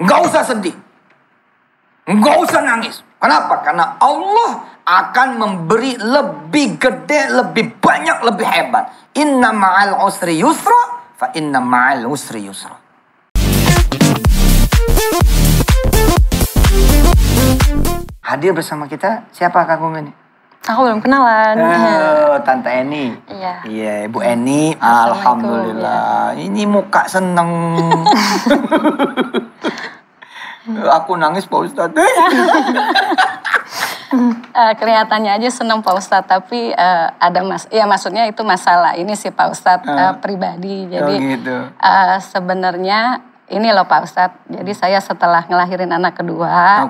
Nggak usah sedih. Nggak usah nangis. Kenapa? Karena Allah akan memberi lebih gede, lebih banyak, lebih hebat. Inna ma'al usri yusra, fa inna ma'al usri yusra. Hadir bersama kita siapa Kakung ini? Aku belum kenalan. Tante Eni. Iya. Iya, Ibu Eni. Alhamdulillah. Ini muka seneng. Aku nangis Pak Ustadz. Kelihatannya aja seneng Pak Ustadz, tapi ada maksudnya itu masalah ini sih Pak Ustadz pribadi. Jadi gitu. Sebenarnya ini loh Pak Ustadz, jadi saya setelah ngelahirin anak kedua,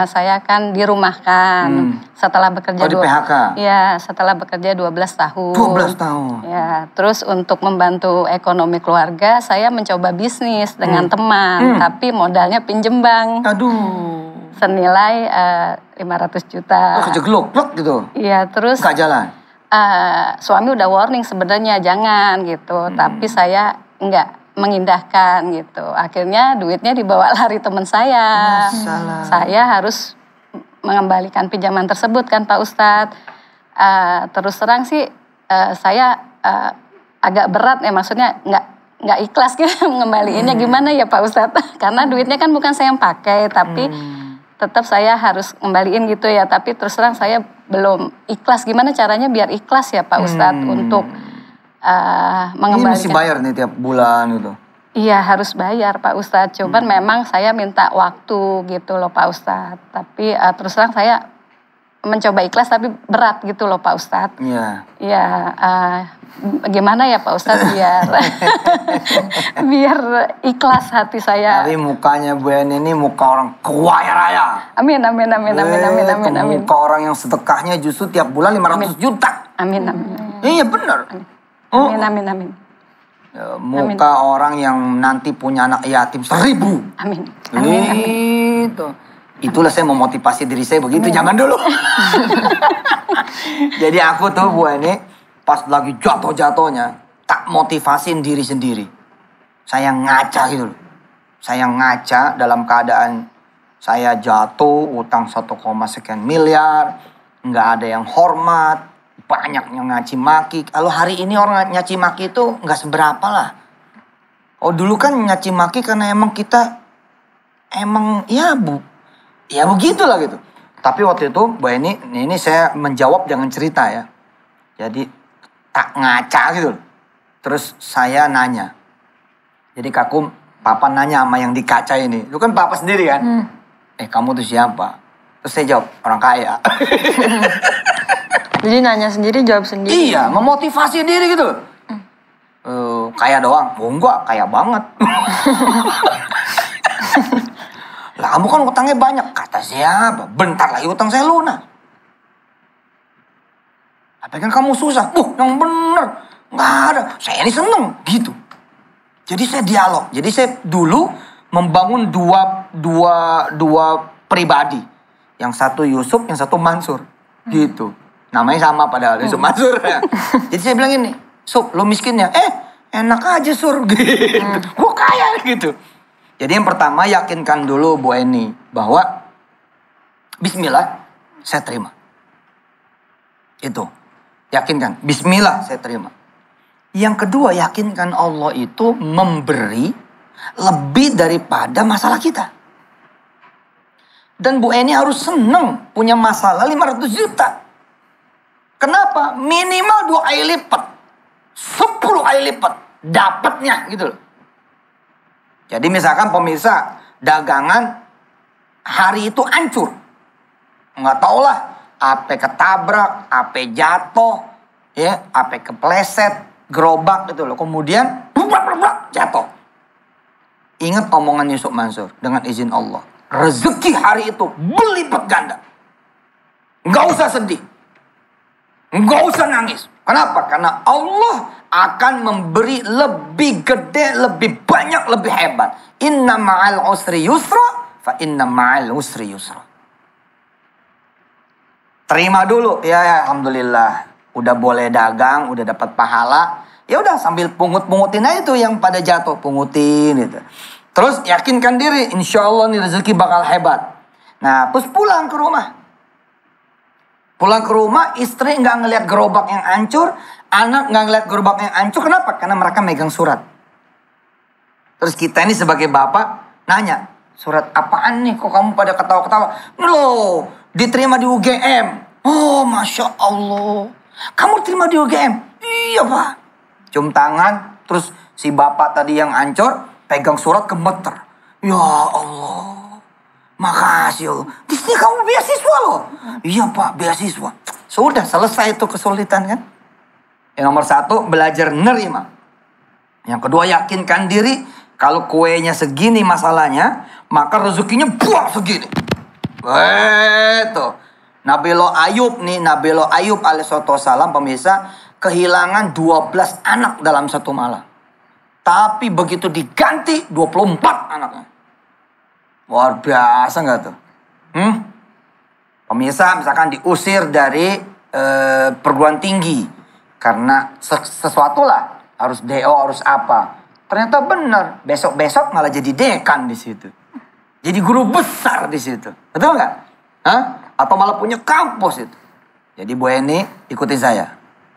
saya kan dirumahkan setelah bekerja di PHK? Iya, setelah bekerja 12 tahun. 12 tahun? Ya, terus untuk membantu ekonomi keluarga, saya mencoba bisnis dengan teman, tapi modalnya pinjem bank. Aduh. Senilai 500 juta. Oh, kejeglok gitu? Iya, terus... Nggak jalan? Suami udah warning sebenarnya jangan gitu, tapi saya enggak mengindahkan gitu. Akhirnya duitnya dibawa lari teman saya. Masalah. Saya harus mengembalikan pinjaman tersebut kan Pak Ustadz. Terus terang sih saya agak berat ya, maksudnya nggak ikhlas gitu mengembaliinnya. Gimana ya Pak Ustadz? Karena duitnya kan bukan saya yang pakai, tapi tetap saya harus ngembaliin gitu ya. Tapi terus terang saya belum ikhlas. Gimana caranya biar ikhlas ya Pak Ustadz untuk mengembalikan. Ini masih bayar nih tiap bulan gitu? Iya harus bayar Pak Ustadz. Cuman memang saya minta waktu gitu loh Pak Ustadz. Tapi terus terang saya mencoba ikhlas tapi berat gitu loh Pak Ustadz. Iya. Iya. Gimana ya Pak Ustadz biar ikhlas hati saya. Tapi mukanya Bu Eni ini muka orang kaya raya. Amin. Muka orang yang sedekahnya justru tiap bulan 500 juta. Amin. Iya benar. Amin. Muka orang yang nanti punya anak yatim 1000. Amin. Gitu. Itulah saya memotivasi diri saya begitu. Jangan dulu. Jadi aku tuh Bu Eni pas lagi jatuh-jatuhnya tak motivasiin diri sendiri. Saya ngaca gitu loh. Saya ngaca dalam keadaan saya jatuh, utang 1, sekian miliar, nggak ada yang hormat, banyak yang ngaci maki. Kalau hari ini orang nyaci maki itu nggak seberapa lah. Oh dulu kan nyaci maki karena emang kita ya begitulah gitu. Tapi waktu itu Bu Eni, ini saya menjawab dengan cerita ya. Jadi tak ngaca gitu. Terus saya nanya. Jadi Kakum, Papa nanya sama yang di kaca ini. Itu kan Papa sendiri kan? Kamu tuh siapa? Terus saya jawab, orang kaya. Jadi nanya sendiri, jawab sendiri. Iya, memotivasi diri gitu. Kaya doang? Oh enggak, kaya banget. Lah kamu kan utangnya banyak. Kata siapa? Bentar lagi utang saya lunas. Tapi kan kamu susah. Yang bener. Nggak ada. Saya ini seneng. Gitu. Jadi saya dialog. Jadi saya dulu membangun dua pribadi. Yang satu Yusuf, yang satu Mansur. Gitu. Namanya sama padahal Yusuf Mansur. Jadi saya bilang ini. Sup, lo miskin ya? Enak aja Sur. Gitu. Gue kaya gitu. Jadi yang pertama yakinkan dulu Bu Eni. Bahwa bismillah saya terima. Itu. Yakinkan. Bismillah saya terima. Yang kedua yakinkan Allah itu memberi lebih daripada masalah kita. Dan Bu Eni harus senang punya masalah 500 juta. Kenapa? Minimal 2 kali lipat. 10 kali lipat. Dapatnya gitu loh. Jadi misalkan pemirsa dagangan hari itu hancur. Nggak tau lah. Apa ketabrak, apa jatuh, ya, apa kepleset, gerobak gitu loh. Kemudian jatuh. Ingat omongan Yusuf Mansur dengan izin Allah. Rezeki hari itu berlipat ganda. Nggak usah sedih. Nggak usah nangis. Kenapa? Karena Allah akan memberi lebih gede, lebih banyak, lebih hebat. Inna ma'al usri yusra, fa inna ma'al usri yusra. Terima dulu, ya alhamdulillah. Udah boleh dagang, udah dapat pahala. Ya udah sambil pungutin aja tuh yang pada jatuh, pungutin gitu. Terus yakinkan diri, insya Allah nih rezeki bakal hebat. Nah, terus pulang ke rumah. Pulang ke rumah, istri nggak ngelihat gerobak yang hancur, anak nggak ngelihat gerobak yang hancur. Kenapa? Karena mereka megang surat. Terus kita ini sebagai bapak nanya, surat apaan nih? Kok kamu pada ketawa-ketawa? Ini loh, diterima di UGM. Oh, Masya Allah. Kamu terima di UGM? Iya, Pak. Cium tangan, terus si bapak tadi yang hancur, pegang surat gemeter. Ya Allah. Makasih Allah. Di sini kamu beasiswa loh. Iya Pak, beasiswa. Sudah selesai itu kesulitan kan. Yang nomor 1, belajar nerima. Yang kedua, yakinkan diri. Kalau kuenya segini masalahnya, maka rezekinya buah segini. Itu. Nabilo Ayub nih, Nabilo Ayub alaihissalam pemirsa, kehilangan 12 anak dalam satu malam. Tapi begitu diganti 24 anaknya. Luar biasa nggak tuh? Pemirsa misalkan diusir dari perguruan tinggi. Karena sesuatu lah. Harus DO, harus apa. Ternyata benar. Besok-besok malah jadi dekan di situ. Jadi guru besar di situ. Betul nggak? Atau malah punya kampus itu. Jadi Bu Eni, ikuti saya.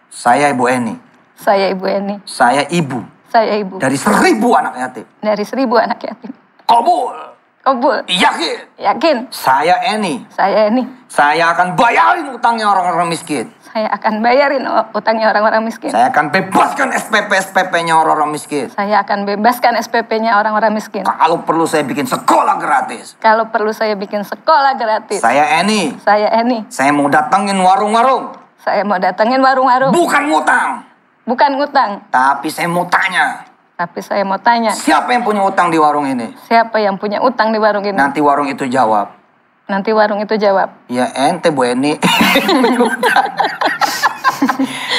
Saya Ibu Eni. Saya Ibu Eni. Saya ibu. Saya ibu. Dari 1000 anak yatim. Dari 1000 anak yatim. Kabul. Kabul. Yakin. Yakin. Saya Eni. Saya Eni. Saya akan bayarin utangnya orang-orang miskin. Saya akan bayarin utangnya orang-orang miskin. Saya akan bebaskan SPP-SPP-nya orang-orang miskin. Saya akan bebaskan SPP-nya orang-orang miskin. Kalau perlu saya bikin sekolah gratis. Kalau perlu saya bikin sekolah gratis. Saya Eni. Saya Eni. Saya mau datengin warung-warung. Saya mau datengin warung-warung. Bukan ngutang. Bukan ngutang. Tapi saya mau tanya. Tapi saya mau tanya. Siapa yang punya utang di warung ini? Siapa yang punya utang di warung ini? Nanti warung itu jawab. Nanti warung itu jawab. Ya ente Bu Eni.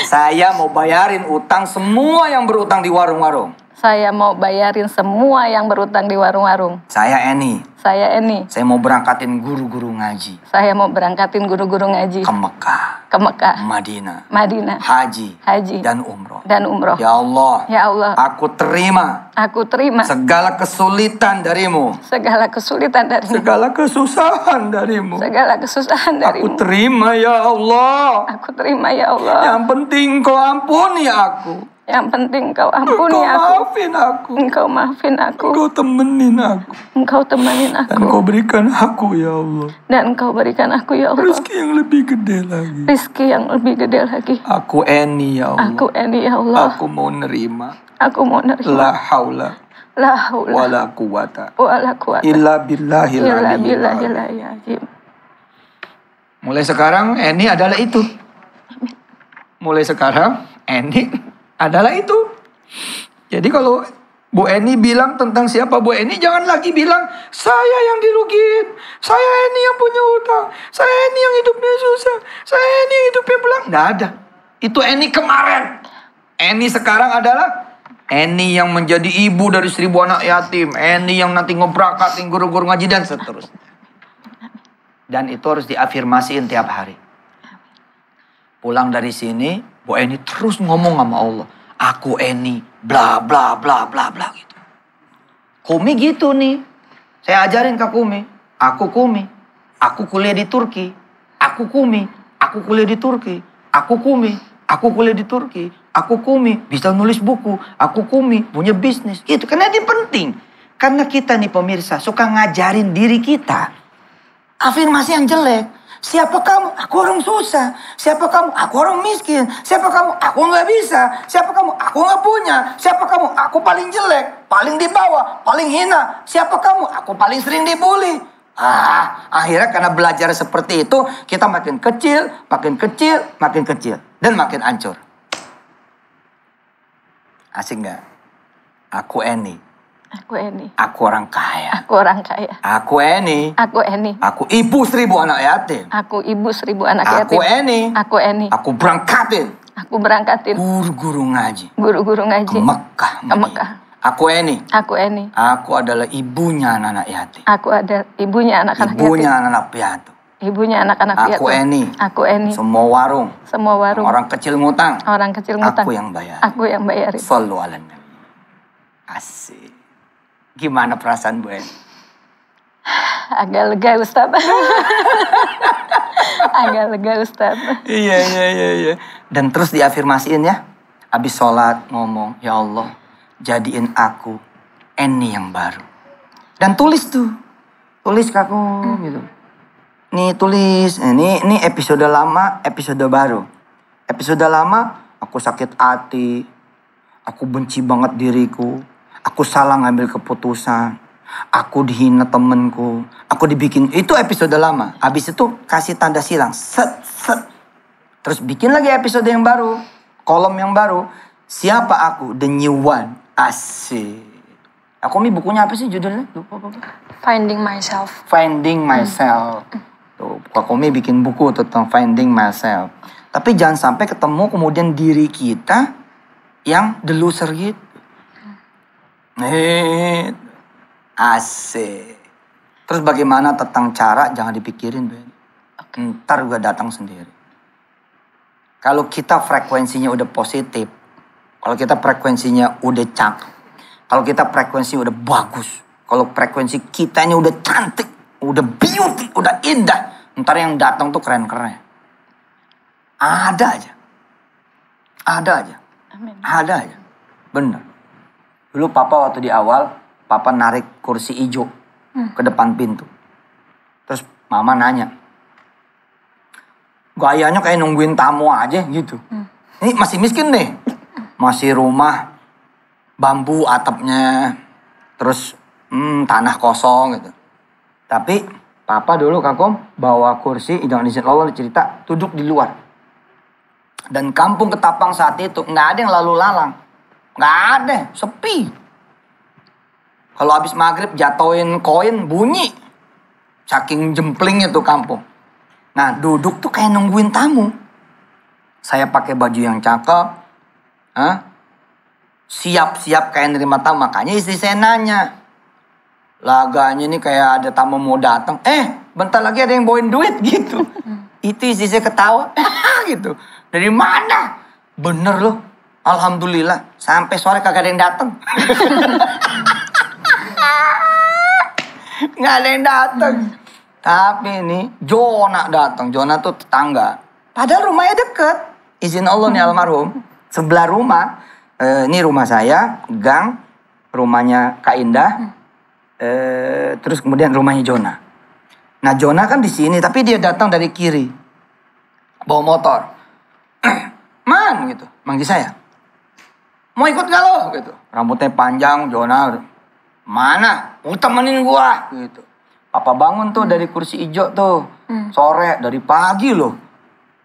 Saya mau bayarin utang semua yang berutang di warung-warung. Saya mau bayarin semua yang berutang di warung-warung. Saya Eni. Saya Eni. Saya mau berangkatin guru-guru ngaji. Saya mau berangkatin guru-guru ngaji. Ke Mekah. Ke Mekah. Madinah. Madinah. Haji. Haji. Dan umroh. Dan umroh. Ya Allah. Ya Allah. Aku terima. Aku terima. Segala kesulitan darimu. Segala kesulitan darimu. Segala kesusahan darimu. Segala kesusahan darimu. Aku terima ya Allah. Aku terima ya Allah. Yang penting kau ampuni aku. Yang penting kau ampuni Engkau aku. maafin aku. Engkau maafin aku. Engkau temenin aku. Engkau temenin aku. Dan kau berikan aku ya Allah. Dan engkau berikan aku ya Allah. Rezeki yang lebih gede lagi. Rizki yang lebih gede lagi. Aku Eni ya Allah. Aku Eni ya Allah. Aku mau nerima. Aku mau nerima. La haula. La haula. Wala quwata. Wala quwata. Illa billahil Illa aliyyil billahil azim. azim. Mulai sekarang Eni adalah itu. Mulai sekarang Eni adalah itu. Jadi kalau Bu Eni bilang tentang siapa Bu Eni, jangan lagi bilang saya yang dirugiin, saya Eni yang punya utang, saya Eni yang hidupnya susah, saya Eni yang hidupnya belang. Nggak ada. Itu Eni kemarin. Eni sekarang adalah Eni yang menjadi ibu dari 1000 anak yatim, Eni yang nanti ngeberangkatin guru-guru ngaji dan seterusnya. Dan itu harus diafirmasiin tiap hari. Pulang dari sini, Bu Eni terus ngomong sama Allah. Aku Eni, bla bla bla bla bla gitu. Kumi gitu nih. Saya ajarin ke Kumi. Aku Kumi. Aku kuliah di Turki. Aku Kumi. Aku kuliah di Turki. Aku Kumi. Aku kuliah di Turki. Aku Kumi. Bisa nulis buku. Aku Kumi. Punya bisnis. Gitu. Karena ini penting. Karena kita nih pemirsa suka ngajarin diri kita. Afirmasi yang jelek. Siapa kamu? Aku orang susah. Siapa kamu? Aku orang miskin. Siapa kamu? Aku nggak bisa. Siapa kamu? Aku nggak punya. Siapa kamu? Aku paling jelek, paling di bawah, paling hina. Siapa kamu? Aku paling sering dibully. Akhirnya karena belajar seperti itu, kita makin kecil, makin kecil, makin kecil. Dan makin hancur. Asik nggak? Aku Eni. Aku Eni. Aku orang kaya. Aku orang kaya. Aku Eni. Aku Eni. Aku ibu 1000 anak yatim. Aku ibu 1000 anak yatim. Aku Eni. Aku Eni. Aku berangkatin. Aku berangkatin Guru-guru ngaji. guru-guru ngaji Ke Mekah. ke Mekah. Aku Eni. Aku Eni. Aku adalah ibunya anak-anak yatim. Aku ada ibunya anak-anak Ibunya yatim. anak-anak piatu. Ibunya anak-anak Aku piatu. Eni. Aku Eni. Semua warung. Semua warung. Orang kecil ngutang. Orang kecil ngutang. Aku yang bayar. Aku yang bayarin. Sallu ala nabi. Asik. Gimana perasaan Bu En? Agak lega Ustadz. Agak lega Ustadz. Iya. Dan terus diafirmasiin ya. Habis sholat ngomong, ya Allah, jadiin aku Eni yang baru. Dan tulis tuh. Tulis ke aku gitu. Nih tulis, ini episode lama, episode baru. Episode lama, aku sakit hati. Aku benci banget diriku. Aku salah ngambil keputusan. Aku dihina temenku. Aku dibikin, itu episode lama. Habis itu kasih tanda silang. Set. Terus bikin lagi episode yang baru. Kolom yang baru. Siapa aku? The new one. Asik. Aku bukunya apa sih judulnya? Lupa apa? Finding myself. Finding myself. Tuh, Kak Komi bikin buku tentang finding myself. Tapi jangan sampai ketemu kemudian diri kita yang the loser gitu. Asik. Terus bagaimana tentang cara jangan dipikirin, Ben. Ntar juga datang sendiri. Kalau kita frekuensinya udah positif, kalau kita frekuensinya udah cakep, kalau kita frekuensinya udah bagus, kalau frekuensi kitanya udah cantik, udah beauty, udah indah, ntar yang datang tuh keren-keren. Ada aja. Amin. Ada aja. Bener. Dulu papa waktu di awal, papa narik kursi hijau ke depan pintu. Terus mama nanya. Gayanya kayak nungguin tamu aja gitu. Ini masih miskin nih. Masih rumah bambu atapnya. Terus tanah kosong gitu. Tapi papa dulu Kakom bawa kursi, jangan izin Allah cerita, duduk di luar. Dan kampung Ketapang saat itu nggak ada yang lalu lalang. Nggak ada, sepi. Kalau habis maghrib jatoin koin bunyi. Saking jemplingnya tuh kampung. Nah duduk tuh kayak nungguin tamu. Saya pakai baju yang cakep. Siap-siap kayak nerima tamu. Makanya istri saya nanya. Laganya ini kayak ada tamu mau datang. Bentar lagi ada yang bawain duit gitu. Itu istri saya ketawa. Gitu. Dari mana? Bener loh. Alhamdulillah. Sampai sore kagak ada yang datang. Nggak ada yang datang. Tapi ini Jona datang. Jona tuh tetangga. Padahal rumahnya deket. Izin Allah nih almarhum. Sebelah rumah. Ini rumah saya. Gang. Rumahnya Kak Indah. Terus kemudian rumahnya Jona. Nah Jona kan di sini. Tapi dia datang dari kiri. Bawa motor. Man gitu. Manggil saya. Mau ikut gak lo? Gitu. Rambutnya panjang. Jona. Mana? Mau temenin gua gitu. Papa bangun tuh dari kursi hijau tuh. Sore dari pagi loh.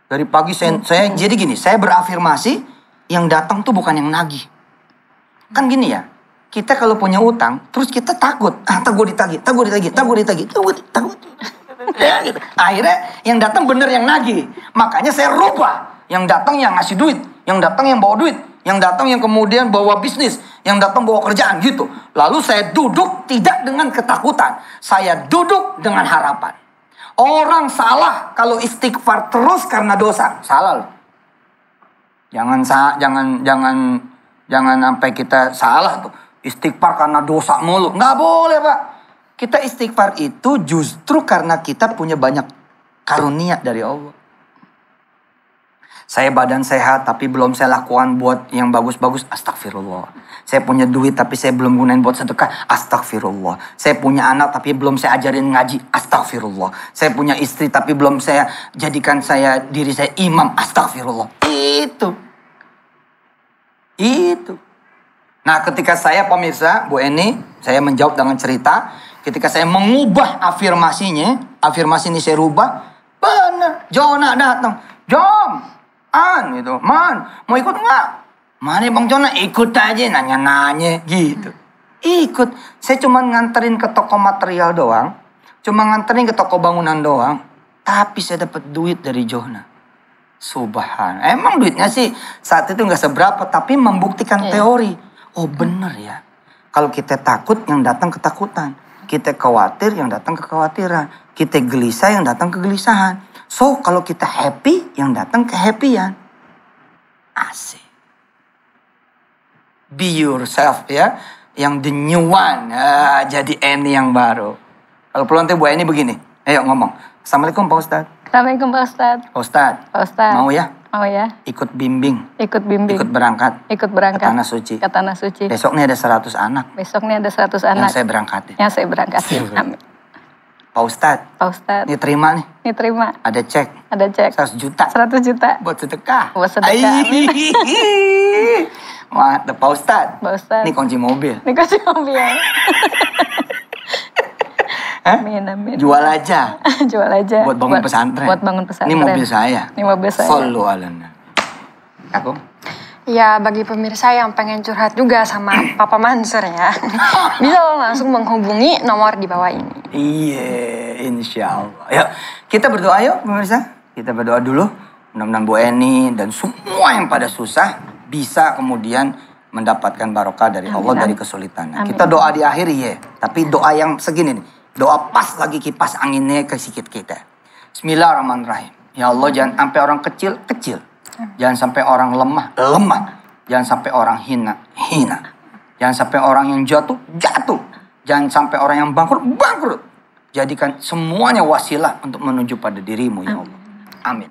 Dari pagi saya jadi gini, saya berafirmasi yang datang tuh bukan yang nagih. Kan gini ya. Kita kalau punya utang, terus kita takut. Tak gue ditagih. Ya, gitu. Akhirnya yang datang bener yang nagih. Makanya saya rubah. Yang datang yang ngasih duit, yang datang yang bawa duit, yang datang yang kemudian bawa bisnis, yang datang bawa kerjaan gitu. Lalu saya duduk tidak dengan ketakutan. Saya duduk dengan harapan. Orang salah kalau istighfar terus karena dosa. Salah loh. Jangan sampai kita salah tuh. Istighfar karena dosa mulu. Nggak boleh Pak. Kita istighfar itu justru karena kita punya banyak karunia dari Allah. Saya badan sehat tapi belum saya lakukan buat yang bagus-bagus. Astagfirullah. Saya punya duit tapi saya belum gunain buat sedekah. Astagfirullah. Saya punya anak tapi belum saya ajarin ngaji. Astagfirullah. Saya punya istri tapi belum saya jadikan diri saya imam. Astagfirullah. Itu. Nah ketika saya pemirsa, Bu Eni, saya menjawab dengan cerita. Ketika saya mengubah afirmasinya, afirmasi ini saya rubah. Benar. Jona datang. Jom. Gitu. Man, mau ikut nggak? Mana Bang Jona? Ikut aja, nanya-nanya gitu. Ikut. Saya cuma nganterin ke toko material doang. Cuma nganterin ke toko bangunan doang. Tapi saya dapat duit dari Jona. Subhan. Emang duitnya sih saat itu nggak seberapa. Tapi membuktikan teori. Oh bener ya. Kalau kita takut, yang datang ketakutan. Kita khawatir, yang datang kekhawatiran. Kita gelisah, yang datang kegelisahan. So, kalau kita happy, yang datang kehappyan. Asik. Be yourself ya. yang the new one. Jadi Eni yang baru. Kalau peluang Bu Eni begini. Ayo ngomong. Assalamualaikum Pak Ustadz. Assalamualaikum Pak Ustadz. Pak Ustadz. Pak Ustadz. Mau ya? Mau ya? Ikut bimbing. Ikut bimbing. Ikut berangkat. Ikut berangkat. Ke Tanah Suci. Ke Tanah Suci. Besok nih ada 100 anak. Besok nih ada 100 anak. Yang saya berangkatin. Yang saya berangkatin. Amin. Pak Ustadz. Pak Ustadz. Ini terima nih. Ini terima. Ada cek. Ada cek. 100 juta. 100 juta. Buat sedekah. Buat sedekah. Amin. Mantap Pak Ustadz. Pak Ustadz. Ini kunci mobil. Ini kunci mobil. Amin, amin. Jual aja. Jual aja. Buat bangun pesantren. Buat bangun pesantren. Ini mobil saya. Ini mobil saya. Sallu ala nabi. Aku? Ya, bagi pemirsa yang pengen curhat juga sama Papa Mansur ya, bisa lo langsung menghubungi nomor di bawah ini. Iya, insya Allah. Yuk, kita berdoa yuk pemirsa. Kita berdoa dulu. Mudah-mudahan Bu Eni dan semua yang pada susah bisa kemudian mendapatkan barokah dari Allah dari kesulitan. Kita doa di akhir ya. Tapi doa yang segini nih. Doa pas lagi kipas anginnya ke sikit kita. Bismillahirrahmanirrahim. Ya Allah jangan sampai orang kecil. Jangan sampai orang lemah. Jangan sampai orang hina. Jangan sampai orang yang jatuh. Jangan sampai orang yang bangkrut. Jadikan semuanya wasilah untuk menuju pada dirimu ya Allah. Amin.